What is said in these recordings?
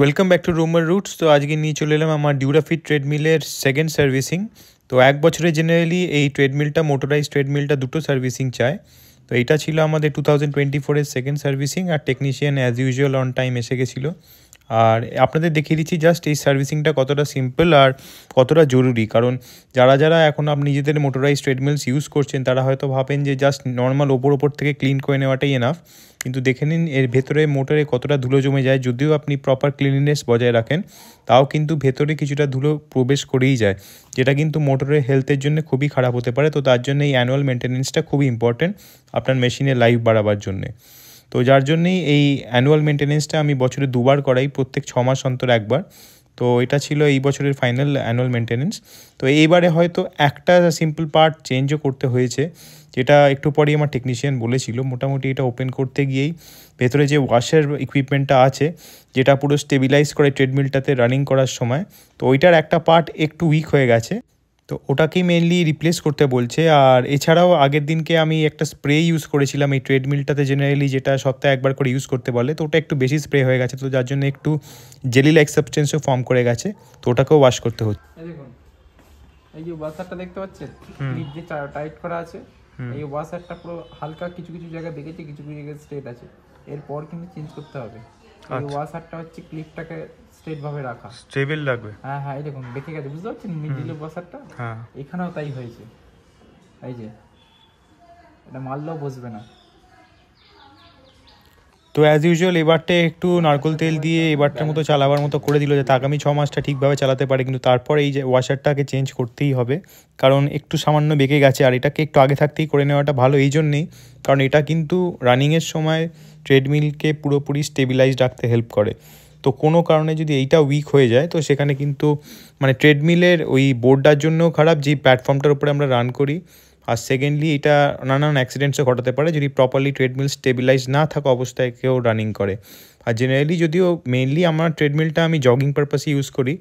Welcome back to রোমার roots. তো আজকে নিয়ে চলে এলাম আমার ডিউরাফিট ট্রেডমিলের সেকেন্ড সার্ভিসিং। তো এক বছরে জেনারেলি এই ট্রেডমিলটা, মোটরাইজ ট্রেডমিলটা দুটো সার্ভিসিং চায়। তো এইটা ছিল আমাদের 2024-এর সেকেন্ড সার্ভিসিং, আর technician as usual on time এসে গেছিলো। আর আপনাদের দেখিয়ে দিচ্ছি জাস্ট এই সার্ভিসিংটা কতটা সিম্পল আর কতটা জরুরি। কারণ যারা এখন আপনি নিজেদের মোটরাইজ ট্রেডমিলস ইউজ করছেন তারা হয়তো ভাবেন যে জাস্ট নর্মাল ওপর থেকে ক্লিন করে নেওয়াটাই এনাফ, কিন্তু দেখে নিন এর ভেতরে মোটরে কতটা ধুলো জমে যায়। যদিও আপনি প্রপার ক্লিননেস বজায় রাখেন তাও কিন্তু ভেতরে কিছুটা ধুলো প্রবেশ করেই যায়, যেটা কিন্তু মোটরের হেলথের জন্য খুবই খারাপ হতে পারে। তো তার জন্য এই অ্যানুয়াল মেনটেনেন্সটা খুবই ইম্পর্টেন্ট আপনার মেশিনের লাইফ বাড়াবার জন্যে। তো যার জন্যেই এই অ্যানুয়াল মেনটেনেন্সটা আমি বছরে দুবার করাই, প্রত্যেক 6 মাস অন্তর একবার। তো এটা ছিল এই বছরের ফাইনাল অ্যানুয়াল মেনটেনেন্স। তো এইবারে হয়তো একটা সিম্পল পার্ট চেঞ্জও করতে হয়েছে, যেটা একটু পরেই আমার টেকনিশিয়ান বলেছিল। মোটামুটি এটা ওপেন করতে গিয়েই ভেতরে যে ওয়াশের ইকুইপমেন্টটা আছে, যেটা পুরো স্টেবিলাইজ করে ট্রেডমিলটাতে রানিং করার সময়, তো ওইটার একটা পার্ট একটু উইক হয়ে গেছে। তো ওটাকেই মেনলি রিপ্লেস করতে বলছে। আর এছাড়াও আগের দিনকে আমি একটা স্প্রে ইউজ করেছিলাম এই ট্রেডমিলটাতে, জেনারেলি যেটা সপ্তাহে একবার করে ইউজ করতে বলে, তো ওটা একটু বেশি স্প্রে হয়ে গেছে, তো যার জন্য একটু জেলি লাইক সাবস্টেন্সও ফর্ম করে গেছে, তো ওটাকেও ওয়াশ করতে হচ্ছে। দেখুন এই যে ওয়াশারটা দেখতে পাচ্ছেন, ক্লিপ যে টাইট করা আছে, এই ওয়াশারটা পুরো হালকা কিছু কিছু জায়গায় দেখেছি, কিছু কিছু জায়গায় স্ট্রেট আছে। এরপর কিন্তু চেঞ্জ করতে হবে। এই ওয়াশারটা হচ্ছে ক্লিপটাকে স্ট্রেট ভাবে রাখা, স্টেবল লাগবে। হ্যাঁ হ্যাঁ, এই দেখুন দেখে গেছে, বুঝতে পারছেন মিডিল ওয়াশারটা? হ্যাঁ, এখানেও তাই হয়েছে। এই যে এটা মারলেও বসবে না। তো অ্যাজ ইউজুয়াল এবারটা একটু নারকেল তেল দিয়ে এবারটার মতো চালাবার মতো করে দিল, যাতে আগামী 6 মাসটা ঠিকভাবে চালাতে পারে। কিন্তু তারপর এই যে ওয়াশারটাকে চেঞ্জ করতেই হবে, কারণ একটু সামান্য বেঁকে গেছে। আর এটাকে একটু আগে থাকতেই করে নেওয়াটা ভালো এই জন্যেই, কারণ এটা কিন্তু রানিংয়ের সময় ট্রেডমিলকে পুরোপুরি স্টেবিলাইজড রাখতে হেল্প করে। তো কোনো কারণে যদি এইটা উইক হয়ে যায় তো সেখানে কিন্তু মানে ট্রেডমিলের ওই বোর্ডটার জন্যও খারাপ, যে প্ল্যাটফর্মটার উপরে আমরা রান করি। আর সেকেন্ডলি এটা নানান অ্যাক্সিডেন্টসও ঘটাতে পারে যদি প্রপারলি ট্রেডমিল স্টেবিলাইজ না থাকা অবস্থায় কেউ রানিং করে। আর জেনারেলি যদিও মেইনলি আমার ট্রেডমিলটা আমি জগিং পারপাসে ইউজ করি,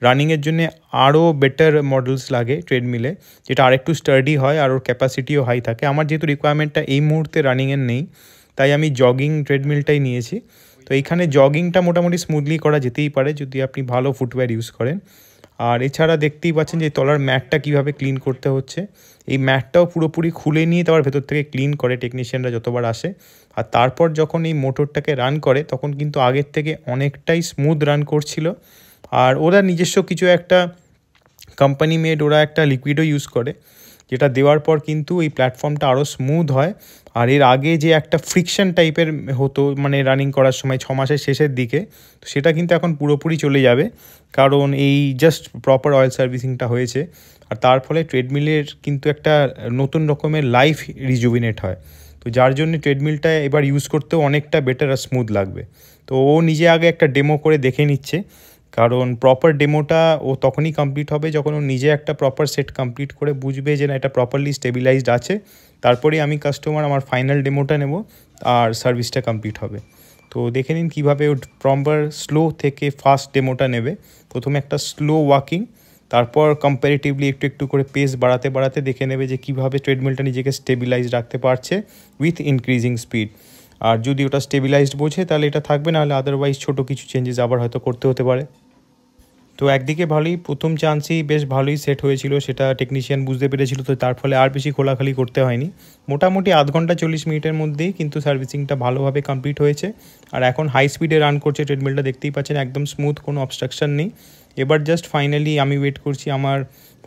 রানিংয়ের জন্য আরও বেটার মডেলস লাগে ট্রেডমিলে, যেটা আরেকটু স্টার্ডি হয় আর ওর ক্যাপাসিটিও হাই থাকে। আমার যেহেতু রিকোয়ারমেন্টটা এই মুহূর্তে রানিংয়ের নেই, তাই আমি জগিং ট্রেডমিলটাই নিয়েছি। তো এইখানে জগিংটা মোটামুটি স্মুথলি করা যেতেই পারে যদি আপনি ভালো ফুটওয়্যার ইউজ করেন। আর এছাড়া দেখতেই পাচ্ছেন যে তলার ম্যাটটা কীভাবে ক্লিন করতে হচ্ছে। এই ম্যাটটাও পুরোপুরি খুলে নিয়ে তারপর ভেতর থেকে ক্লিন করে টেকনিশিয়ানরা যতবার আসে। আর তারপর যখন এই মোটরটাকে রান করে তখন কিন্তু আগের থেকে অনেকটাই স্মুথ রান করছিল। আর ওরা নিজস্ব কিছু একটা কোম্পানি মেড ওরা একটা লিকুইডও ইউজ করে, যেটা দেওয়ার পর কিন্তু এই প্ল্যাটফর্মটা আরও স্মুথ হয়। আর এর আগে যে একটা ফ্রিকশন টাইপের হতো মানে রানিং করার সময় 6 মাসের শেষের দিকে, তো সেটা কিন্তু এখন পুরোপুরি চলে যাবে, কারণ এই জাস্ট প্রপার অয়েল সার্ভিসিংটা হয়েছে। আর তার ফলে ট্রেডমিলের কিন্তু একটা নতুন রকমের লাইফ রিজুভিনেট হয়। তো যার জন্য ট্রেডমিলটা এবার ইউজ করতেও অনেকটা বেটার আর স্মুথ লাগবে। তো ও নিজে আগে একটা ডেমো করে দেখে নিচ্ছে, কারণ প্রপার ডেমোটা ও তখনই কমপ্লিট হবে যখন ও নিজে একটা প্রপার সেট কমপ্লিট করে বুঝবে যে না এটা প্রপারলি স্টেবিলাইজড আছে। তারপরেই আমি কাস্টমার আমার ফাইনাল ডেমোটা নেব আর সার্ভিসটা কমপ্লিট হবে। তো দেখে নিন কীভাবে ও প্রপার স্লো থেকে ফাস্ট ডেমোটা নেবে। প্রথমে একটা স্লো ওয়াকিং, তারপর কম্প্যারেটিভলি একটু একটু করে পেস বাড়াতে বাড়াতে দেখে নেবে যে কীভাবে ট্রেডমিলটা নিজেকে স্টেবিলাইজ রাখতে পারছে উইথ ইনক্রিজিং স্পিড। আর যদি ওটা স্টেবিলাইজড বোঝে তাহলে এটা থাকবে, নাহলে আদারওয়াইজ ছোটো কিছু চেঞ্জেস আবার হয়তো করতে হতে পারে। তো একদিকে ভালোই, প্রথম চান্সেই বেশ ভালোই সেট হয়েছিল, সেটা টেকনিশিয়ান বুঝতে পেরেছিল। তো তার ফলে আর বেশি খোলাখালি করতে হয়নি, মোটামুটি আধ ঘন্টা 40 মিনিটের মধ্যেই কিন্তু সার্ভিসিংটা ভালোভাবে কমপ্লিট হয়েছে। আর এখন হাই স্পিডে রান করছে ট্রেডমিলটা, দেখতেই পাচ্ছেন একদম স্মুথ, কোনো অবস্ট্রাকশন নেই। এবার জাস্ট ফাইনালি আমি ওয়েট করছি আমার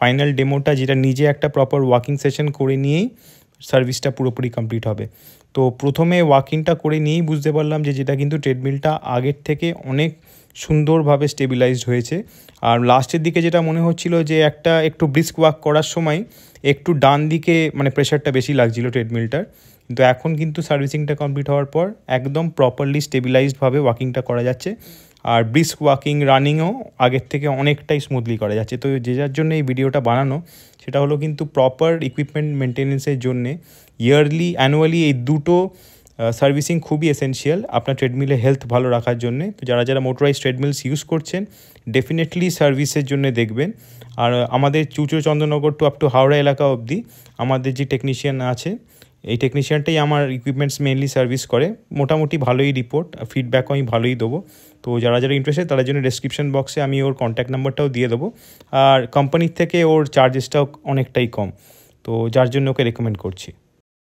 ফাইনাল ডেমোটা, যেটা নিজে একটা প্রপার ওয়াকিং সেশন করে নিয়েই সার্ভিসটা পুরোপুরি কমপ্লিট হবে। তো প্রথমে ওয়াকিংটা করে নিয়েই বুঝতে পারলাম যে যেটা কিন্তু ট্রেডমিলটা আগের থেকে অনেক সুন্দরভাবে স্টেবিলাইজড হয়েছে। আর লাস্টের দিকে যেটা মনে হচ্ছিল যে একটা একটু ব্রিস্ক ওয়াক করার সময় একটু ডান দিকে মানে প্রেশারটা বেশি লাগছিল ট্রেডমিলটার, কিন্তু এখন কিন্তু সার্ভিসিংটা কমপ্লিট হওয়ার পর একদম প্রপারলি স্টেবিলাইজডভাবে ওয়াকিংটা করা যাচ্ছে। আর ব্রিস্ক ওয়াকিং রানিংও আগের থেকে অনেকটাই স্মুথলি করা যাচ্ছে। তো যে যার জন্য এই ভিডিওটা বানানো সেটা হলো কিন্তু প্রপার ইকুইপমেন্ট মেনটেনেন্সের জন্যে ইয়ারলি অ্যানুয়ালি এই দুটো সার্ভিসিং খুবই এসেনশিয়াল আপনার ট্রেডমিলে হেলথ ভালো রাখার জন্যে। তো যারা মোটরাইজ ট্রেডমিলস ইউজ করছেন ডেফিনেটলি সার্ভিসের জন্য দেখবেন। আর আমাদের চুচুড়ো Chandannagar to up to Howrah এলাকা অবধি আমাদের যে টেকনিশিয়ান আছে এই টেকনিশিয়ানটাই আমার ইকুইপমেন্টস মেনলি সার্ভিস করে। মোটামুটি ভালোই রিপোর্ট, ফিডব্যাকও আমি ভালোই দেবো। তো যারা যারা ইন্টারেস্টেড তাদের জন্য ডেসক্রিপশন বক্সে আমি ওর কন্ট্যাক্ট নাম্বারটাও দিয়ে দেবো। আর কোম্পানির থেকে ওর চার্জেসটাও অনেকটাই কম, তো যার জন্য ওকে রেকমেন্ড করছি।